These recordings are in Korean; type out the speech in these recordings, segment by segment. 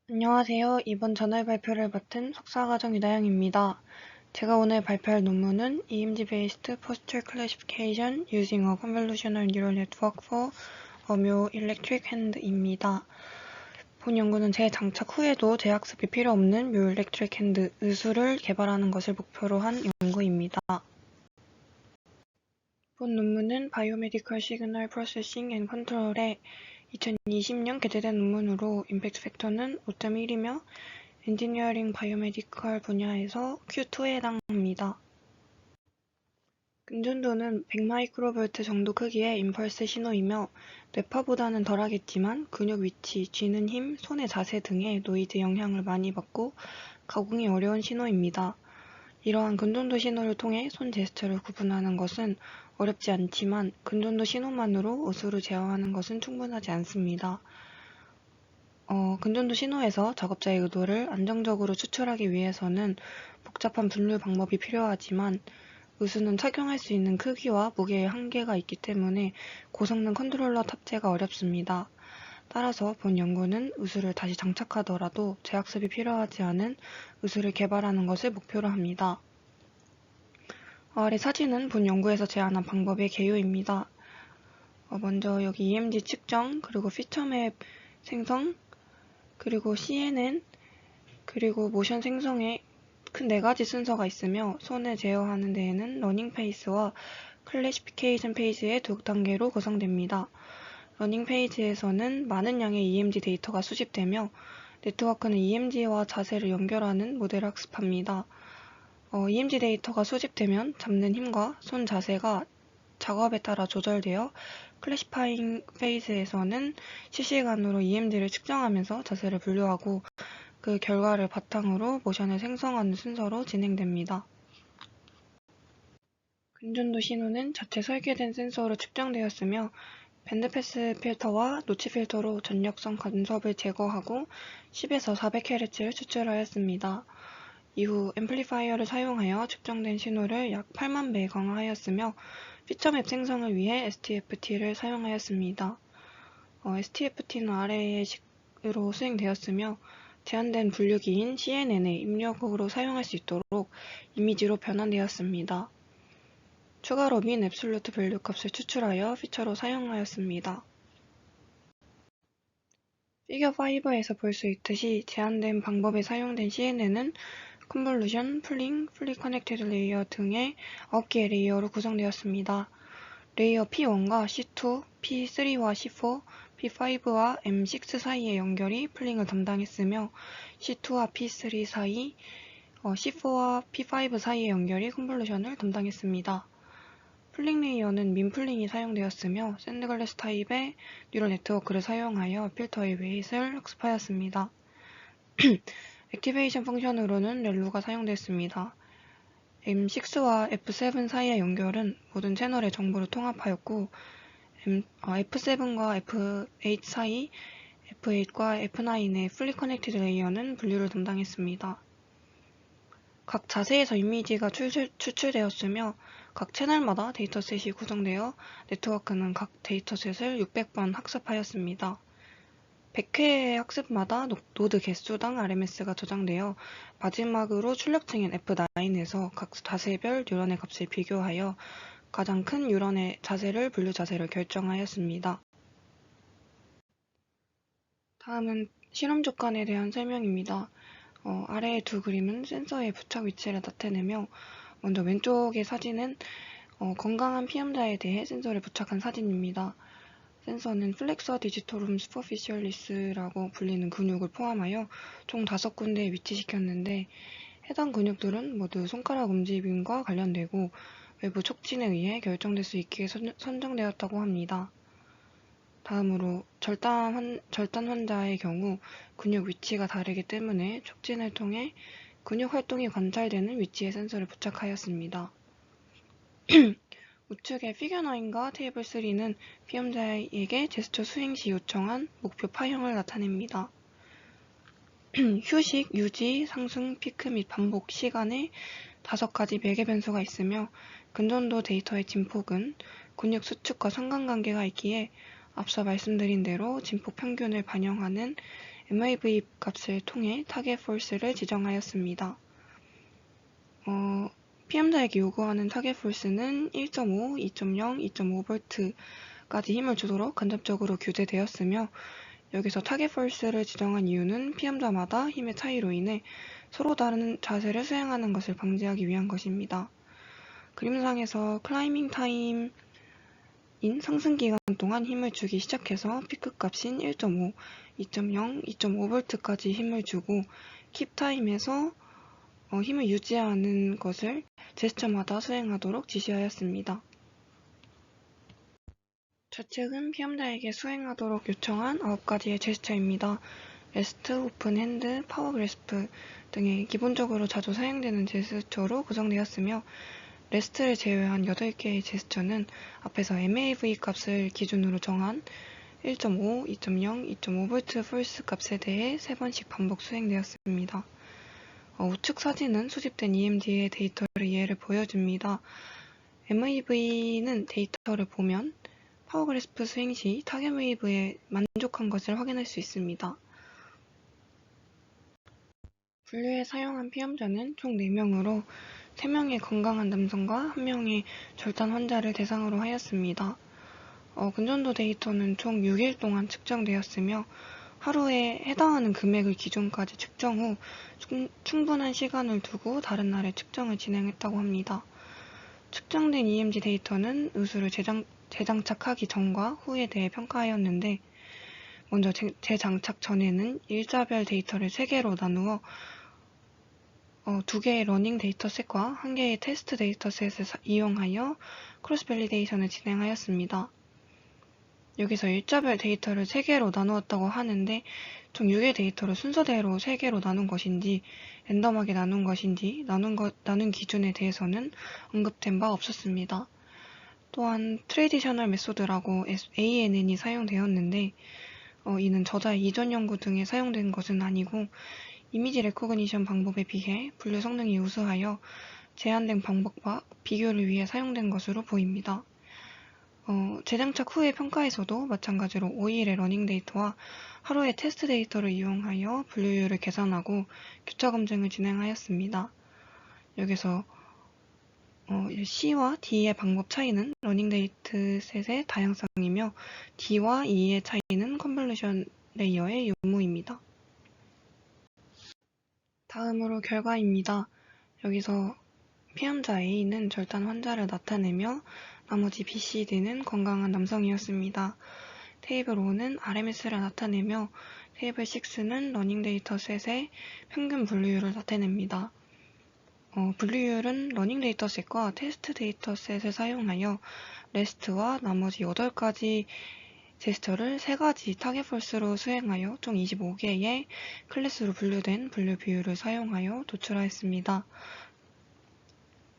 안녕하세요. 이번 저널 발표를 맡은 석사과정 이다영입니다. 제가 오늘 발표할 논문은 EMG-based posture classification using a convolutional neural network for a myoelectric hand입니다. 본 연구는 재장착 후에도 재학습이 필요 없는 myoelectric hand 의수를 개발하는 것을 목표로 한 연구입니다. 본 논문은 Biomedical Signal Processing and Control에 2020년 게재된 논문으로 임팩트 팩터는 5.1이며 엔지니어링 바이오메디컬 분야에서 Q2에 해당합니다. 근준도는 100마이크로볼트 정도 크기의 임펄스 신호이며 뇌파보다는 덜하겠지만 근육 위치, 쥐는 힘, 손의 자세 등의 노이즈 영향을 많이 받고 가공이 어려운 신호입니다. 이러한 근준도 신호를 통해 손 제스처를 구분하는 것은 어렵지 않지만 근준도 신호만으로 의수를 제어하는 것은 충분하지 않습니다. 근준도 신호에서 작업자의 의도를 안정적으로 추출하기 위해서는 복잡한 분류 방법이 필요하지만 의수는 착용할 수 있는 크기와 무게의 한계가 있기 때문에 고성능 컨트롤러 탑재가 어렵습니다. 따라서 본 연구는 의수를 다시 장착하더라도 재학습이 필요하지 않은 의수를 개발하는 것을 목표로 합니다. 아래 사진은 본 연구에서 제안한 방법의 개요입니다. 먼저 여기 EMG 측정, 그리고 피처맵 생성, 그리고 CNN, 그리고 모션 생성에 큰 4가지 순서가 있으며 손을 제어하는 데에는 러닝 페이스와 클래시피케이션 페이지의 2단계로 구성됩니다. 러닝 페이지에서는 많은 양의 EMG 데이터가 수집되며 네트워크는 EMG와 자세를 연결하는 모델을 학습합니다. EMG 데이터가 수집되면 잡는 힘과 손 자세가 작업에 따라 조절되어 클래시파잉 페이즈에서는 실시간으로 EMG를 측정하면서 자세를 분류하고 그 결과를 바탕으로 모션을 생성하는 순서로 진행됩니다. 근준도 신호는 자체 설계된 센서로 측정되었으며 밴드패스 필터와 노치 필터로 전력선 간섭을 제거하고 10에서 400Hz를 추출하였습니다. 이후 앰플리파이어를 사용하여 측정된 신호를 약 8만 배 강화하였으며 피처맵 생성을 위해 STFT를 사용하였습니다. STFT는 아래의 식으로 수행되었으며 제한된 분류기인 CNN의 입력으로 사용할 수 있도록 이미지로 변환되었습니다. 추가로 민 앱솔루트 밸류 값을 추출하여 피처로 사용하였습니다. 피겨 5에서 볼 수 있듯이 제한된 방법에 사용된 CNN은 컨볼루션, 풀링, 풀리 커넥티드 레이어 등의 9개의 레이어로 구성되었습니다. 레이어 P1과 C2, P3와 C4, P5와 M6 사이의 연결이 풀링을 담당했으며 C2와 P3 사이, C4와 P5 사이의 연결이 컨볼루션을 담당했습니다. 풀링 레이어는 민풀링이 사용되었으며 샌드글래스 타입의 뉴럴 네트워크를 사용하여 필터의 웨이트를 학습하였습니다. 액티베이션 펑션으로는 렐루가 사용됐습니다. M6와 F7 사이의 연결은 모든 채널의 정보를 통합하였고 F7과 F8 사이, F8과 F9의 풀리 커넥티드 레이어는 분류를 담당했습니다. 각 자세에서 이미지가 추출되었으며 각 채널마다 데이터셋이 구성되어 네트워크는 각 데이터셋을 600번 학습하였습니다. 100회의 학습마다 노드 개수당 RMS가 저장되어 마지막으로 출력층인 F9에서 각 자세별 뉴런의 값을 비교하여 가장 큰 뉴런의 자세를 분류 자세를 결정하였습니다. 다음은 실험 조건에 대한 설명입니다. 아래의 두 그림은 센서의 부착 위치를 나타내며 먼저 왼쪽의 사진은 건강한 피험자에 대해 센서를 부착한 사진입니다. 센서는 플렉서 디지토룸 슈퍼피셜리스라고 불리는 근육을 포함하여 총 5군데에 위치시켰는데 해당 근육들은 모두 손가락 움직임과 관련되고 외부 촉진에 의해 결정될 수 있게 선정되었다고 합니다. 다음으로 절단 환자의 경우 근육 위치가 다르기 때문에 촉진을 통해 근육 활동이 관찰되는 위치에 센서를 부착하였습니다. 우측의 피겨 9과 테이블 3는 피험자에게 제스처 수행 시 요청한 목표 파형을 나타냅니다. 휴식, 유지, 상승, 피크 및 반복 시간에 5가지 매개 변수가 있으며 근전도 데이터의 진폭은 근육 수축과 상관관계가 있기에 앞서 말씀드린 대로 진폭 평균을 반영하는 MAV 값을 통해 타겟 폴스를 지정하였습니다. 피험자에게 요구하는 타겟 폴스는 1.5, 2.0, 2.5V까지 힘을 주도록 간접적으로 규제되었으며 여기서 타겟 폴스를 지정한 이유는 피험자마다 힘의 차이로 인해 서로 다른 자세를 수행하는 것을 방지하기 위한 것입니다. 그림상에서 클라이밍 타임인 상승 기간 동안 힘을 주기 시작해서 피크 값인 1.5, 2.0, 2.5V까지 힘을 주고 킵 타임에서 힘을 유지하는 것을 제스처마다 수행하도록 지시하였습니다. 좌측은 피험자에게 수행하도록 요청한 9가지의 제스처입니다. 레스트, 오픈 핸드, 파워 그래스프 등의 기본적으로 자주 사용되는 제스처로 구성되었으며 레스트를 제외한 8개의 제스처는 앞에서 MAV 값을 기준으로 정한 1.5, 2.0, 2.5V 폴스 값에 대해 3번씩 반복 수행되었습니다. 우측 사진은 수집된 EMD의 데이터를 이해를 보여줍니다. MAV는 데이터를 보면 파워 그래스프 스윙 시 타겟 웨이브에 만족한 것을 확인할 수 있습니다. 분류에 사용한 피험자는 총 4명으로 3명의 건강한 남성과 1명의 절단 환자를 대상으로 하였습니다. 근전도 데이터는 총 6일 동안 측정되었으며 하루에 해당하는 금액을 기준까지 측정 후 충분한 시간을 두고 다른 날에 측정을 진행했다고 합니다. 측정된 EMG 데이터는 의수를 재장착하기 전과 후에 대해 평가하였는데 먼저 재장착 전에는 일자별 데이터를 3개로 나누어 2개의 러닝 데이터셋과 1개의 테스트 데이터셋을 이용하여 크로스 밸리데이션을 진행하였습니다. 여기서 일자별 데이터를 3개로 나누었다고 하는데 총 6의 데이터를 순서대로 3개로 나눈 것인지 랜덤하게 나눈 것인지 나눈 기준에 대해서는 언급된 바 없었습니다. 또한 트레디셔널 메소드라고 ANN이 사용되었는데 이는 저자의 이전 연구 등에 사용된 것은 아니고 이미지 레코그니션 방법에 비해 분류 성능이 우수하여 제한된 방법과 비교를 위해 사용된 것으로 보입니다. 재장착 후의 평가에서도 마찬가지로 5일의 러닝 데이터와 하루의 테스트 데이터를 이용하여 분류율을 계산하고 교차 검증을 진행하였습니다. 여기서 C와 D의 방법 차이는 러닝 데이터셋의 다양성이며 D와 E의 차이는 컨볼루션 레이어의 유무입니다. 다음으로 결과입니다. 여기서 피험자 A는 절단 환자를 나타내며 나머지 B, C, D는 건강한 남성이었습니다. 테이블 5는 RMS를 나타내며 테이블 6는 러닝 데이터셋의 평균 분류율을 나타냅니다. 분류율은 러닝 데이터셋과 테스트 데이터셋을 사용하여 레스트와 나머지 8가지 제스처를 3가지 타겟 폴스로 수행하여 총 25개의 클래스로 분류된 분류 비율을 사용하여 도출하였습니다.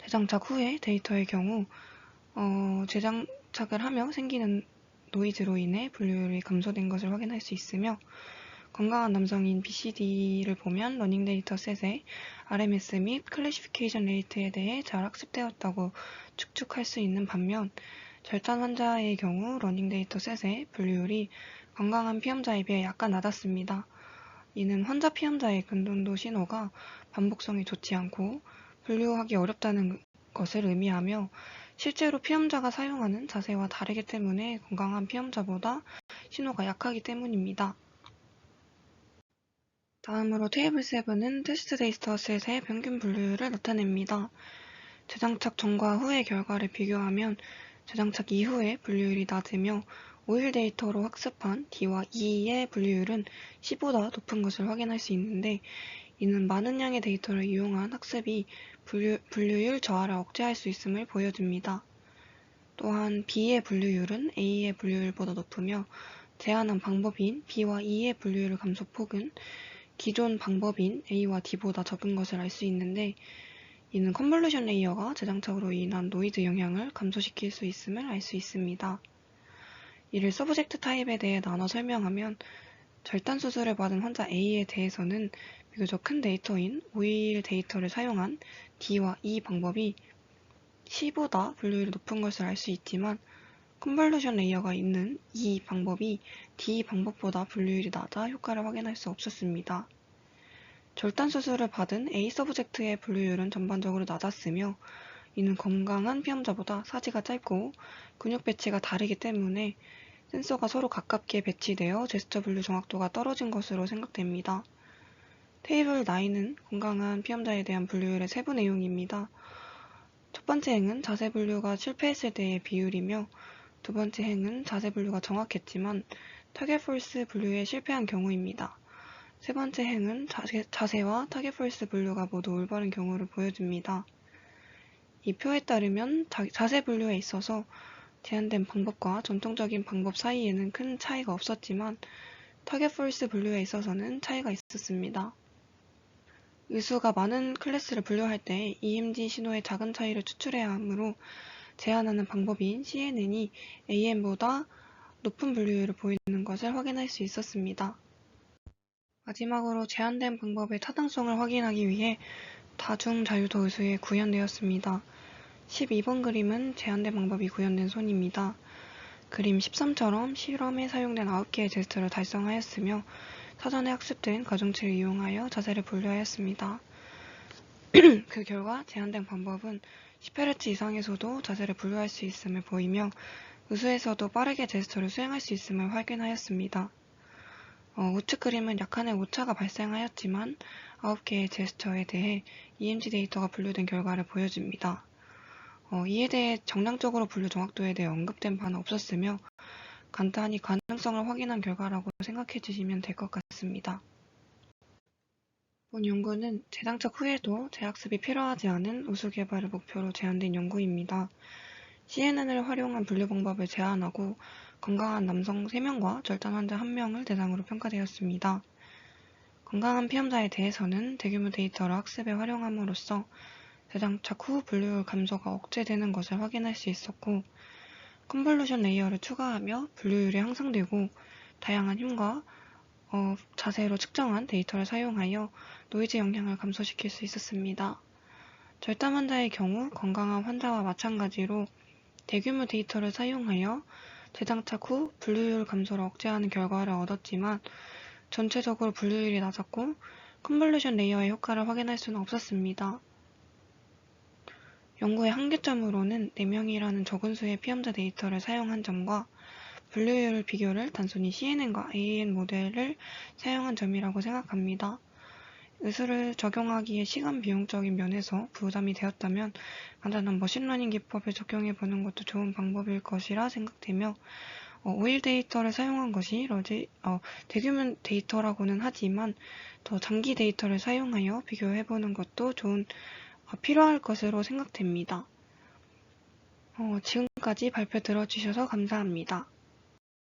재장착 후의 데이터의 경우 재장착을 하며 생기는 노이즈로 인해 분류율이 감소된 것을 확인할 수 있으며 건강한 남성인 BCD를 보면 러닝 데이터셋의 RMS 및 클래시피케이션 레이트에 대해 잘 학습되었다고 추측할 수 있는 반면 절단 환자의 경우 러닝 데이터셋의 분류율이 건강한 피험자에 비해 약간 낮았습니다. 이는 환자 피험자의 근전도 신호가 반복성이 좋지 않고 분류하기 어렵다는 것을 의미하며 실제로 피험자가 사용하는 자세와 다르기 때문에 건강한 피험자보다 신호가 약하기 때문입니다. 다음으로 테이블 7은 테스트 데이터셋의 평균 분류율을 나타냅니다. 재장착 전과 후의 결과를 비교하면 재장착 이후의 분류율이 낮으며 5일 데이터로 학습한 D와 E의 분류율은 C보다 높은 것을 확인할 수 있는데 이는 많은 양의 데이터를 이용한 학습이 분류율 저하를 억제할 수 있음을 보여줍니다. 또한 B의 분류율은 A의 분류율보다 높으며 제한한 방법인 B와 E의 분류율 감소폭은 기존 방법인 A와 D보다 적은 것을 알 수 있는데 이는 컨볼루션 레이어가 재장착으로 인한 노이즈 영향을 감소시킬 수 있음을 알 수 있습니다. 이를 서브젝트 타입에 대해 나눠 설명하면 절단 수술을 받은 환자 A에 대해서는 비교적 큰 데이터인 5일 데이터를 사용한 D와 E 방법이 C보다 분류율이 높은 것을 알 수 있지만 컨볼루션 레이어가 있는 이 방법이 D 방법보다 분류율이 낮아 효과를 확인할 수 없었습니다. 절단 수술을 받은 A 서브젝트의 분류율은 전반적으로 낮았으며 이는 건강한 피험자보다 사지가 짧고 근육 배치가 다르기 때문에 센서가 서로 가깝게 배치되어 제스처 분류 정확도가 떨어진 것으로 생각됩니다. 테이블 9은 건강한 피험자에 대한 분류율의 세부 내용입니다. 첫 번째 행은 자세 분류가 실패했을 때의 비율이며 두 번째 행은 자세 분류가 정확했지만 타겟 폴스 분류에 실패한 경우입니다. 세 번째 행은 자세와 타겟 폴스 분류가 모두 올바른 경우를 보여줍니다. 이 표에 따르면 자세 분류에 있어서 제한된 방법과 전통적인 방법 사이에는 큰 차이가 없었지만 타겟 폴스 분류에 있어서는 차이가 있었습니다. 의수가 많은 클래스를 분류할 때 EMG 신호의 작은 차이를 추출해야 하므로 제한하는 방법인 CNN이 AM보다 높은 분류율을 보이는 것을 확인할 수 있었습니다. 마지막으로 제한된 방법의 타당성을 확인하기 위해 다중자유도 의수에 구현되었습니다. 12번 그림은 제한된 방법이 구현된 손입니다. 그림 13처럼 실험에 사용된 9개의 제스처를 달성하였으며 사전에 학습된 가중치를 이용하여 자세를 분류하였습니다. 그 결과 제한된 방법은 10Hz 이상에서도 자세를 분류할 수 있음을 보이며 의수에서도 빠르게 제스처를 수행할 수 있음을 확인하였습니다. 우측 그림은 약간의 오차가 발생하였지만 9개의 제스처에 대해 EMG 데이터가 분류된 결과를 보여줍니다. 이에 대해 정량적으로 분류 정확도에 대해 언급된 바는 없었으며 간단히 가능성을 확인한 결과라고 생각해 주시면 될 것 같습니다. 본 연구는 재장착 후에도 재학습이 필요하지 않은 우수 개발을 목표로 제안된 연구입니다. CNN을 활용한 분류 방법을 제안하고 건강한 남성 3명과 절단 환자 1명을 대상으로 평가되었습니다. 건강한 피험자에 대해서는 대규모 데이터를 학습에 활용함으로써 재장착 후 분류율 감소가 억제되는 것을 확인할 수 있었고 컨볼루션 레이어를 추가하며 분류율이 향상되고 다양한 힘과 자세로 측정한 데이터를 사용하여 노이즈 영향을 감소시킬 수 있었습니다. 절단 환자의 경우 건강한 환자와 마찬가지로 대규모 데이터를 사용하여 재장착 후 분류율 감소를 억제하는 결과를 얻었지만 전체적으로 분류율이 낮았고 컨볼루션 레이어의 효과를 확인할 수는 없었습니다. 연구의 한계점으로는 4명이라는 적은 수의 피험자 데이터를 사용한 점과 분류율 비교를 단순히 CNN과 AN 모델을 사용한 점이라고 생각합니다. 의수를 적용하기에 시간 비용적인 면에서 부담이 되었다면 간단한 머신러닝 기법을 적용해보는 것도 좋은 방법일 것이라 생각되며 오일 데이터를 사용한 것이 대규모 데이터라고는 하지만 더 장기 데이터를 사용하여 비교해보는 것도 필요할 것으로 생각됩니다. 지금까지 발표 들어주셔서 감사합니다.